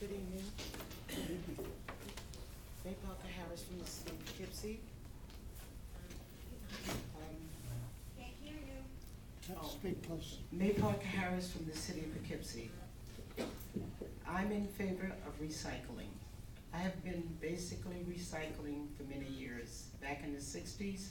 Good evening. May Parker Harris from the city of Poughkeepsie. Can't hear you. Speak close. May Parker Harris from the city of Poughkeepsie. I'm in favor of recycling. I have been basically recycling for many years. Back in the 60s,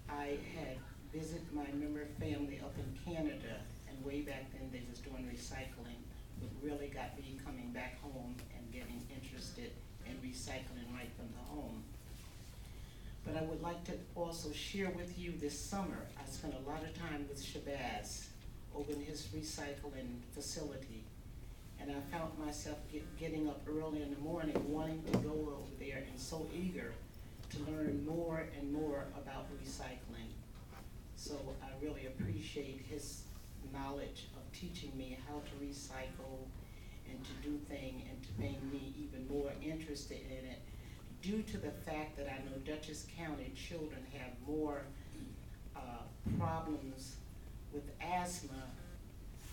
I had visited my member family up in Canada, and way back then they was doing recycling. What really got me coming back home and getting interested in recycling right from the home. But I would like to also share with you this summer, I spent a lot of time with Shabazz over in his recycling facility. And I found myself getting up early in the morning, wanting to go over there and so eager to learn more and more about recycling. So I really appreciate his knowledge of teaching me how to recycle and to do things and to make me even more interested in it, due to the fact that I know Dutchess County children have more problems with asthma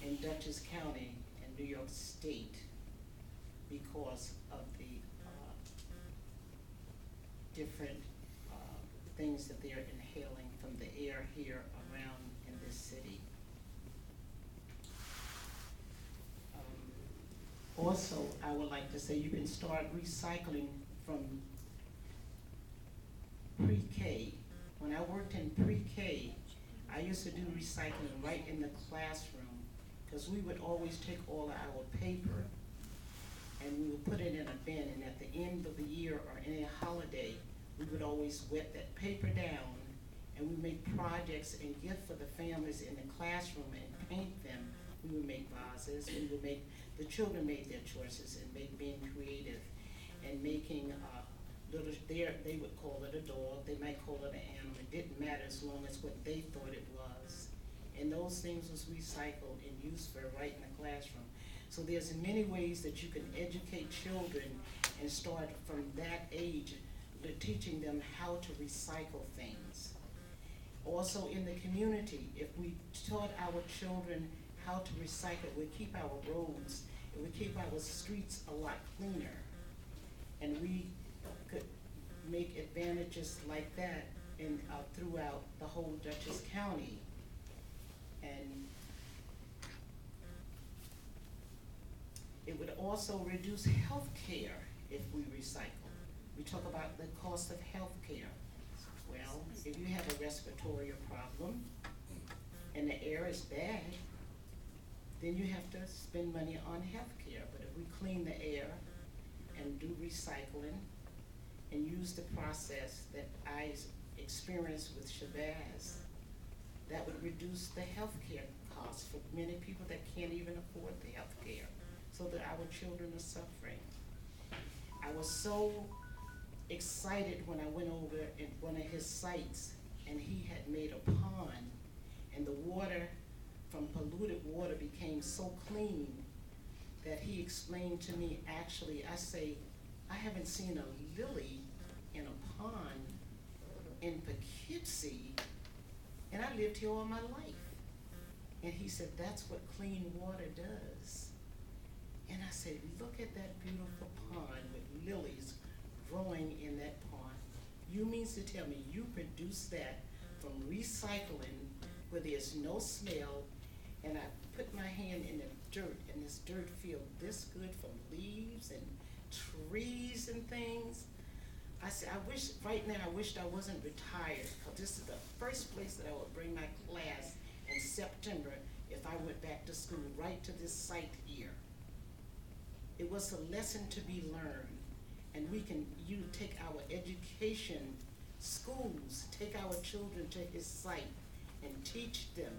in Dutchess County and New York State because of the different things that they're inhaling from the air here around in this city. Also, I would like to say you can start recycling from pre-K. When I worked in pre-K, I used to do recycling right in the classroom, because we would always take all of our paper and we would put it in a bin, and at the end of the year or any holiday, we would always wet that paper down and we make projects and gift for the families in the classroom and paint them. We would make vases, we would make, the children made their choices and being creative and making little, they would call it a dog, they might call it an animal, it didn't matter as long as what they thought it was. And those things was recycled and used for right in the classroom. So there's many ways that you can educate children and start from that age, teaching them how to recycle things. Also in the community, if we taught our children how to recycle, we keep our roads, and we keep our streets a lot cleaner. And we could make advantages like that in, throughout the whole Dutchess County. And it would also reduce health care if we recycle. We talk about the cost of health care. Well, if you have a respiratory problem and the air is bad, then you have to spend money on health care. But if we clean the air and do recycling and use the process that I experienced with Shabazz, that would reduce the health care costs for many people that can't even afford the health care, so that our children are suffering. I was so excited when I went over at one of his sites and he had made a pond, and the water from polluted water became so clean that he explained to me, actually, I say, I haven't seen a lily in a pond in Poughkeepsie, and I lived here all my life. And he said, that's what clean water does. And I said, look at that beautiful pond with lilies growing in that pond. You mean to tell me you produce that from recycling where there's no smell, and I put my hand in the dirt, and this dirt feels this good from leaves and trees and things. I said, I wish, right now, I wished I wasn't retired, because this is the first place that I would bring my class in September if I went back to school, right to this site here. It was a lesson to be learned, and we can, you take our education, schools, take our children to his site and teach them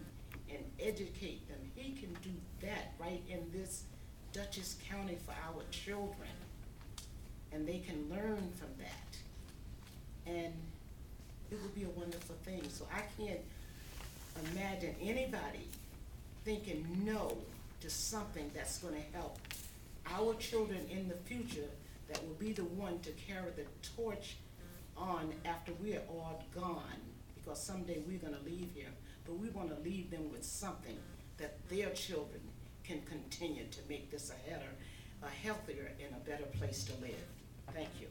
and educate them. He can do that right in this Dutchess County for our children, and they can learn from that. And it would be a wonderful thing. So I can't imagine anybody thinking no to something that's gonna help our children in the future, that will be the one to carry the torch on after we're all gone, because someday we're gonna leave here, but we wanna leave them with something that their children can continue to make this a a healthier and a better place to live. Thank you.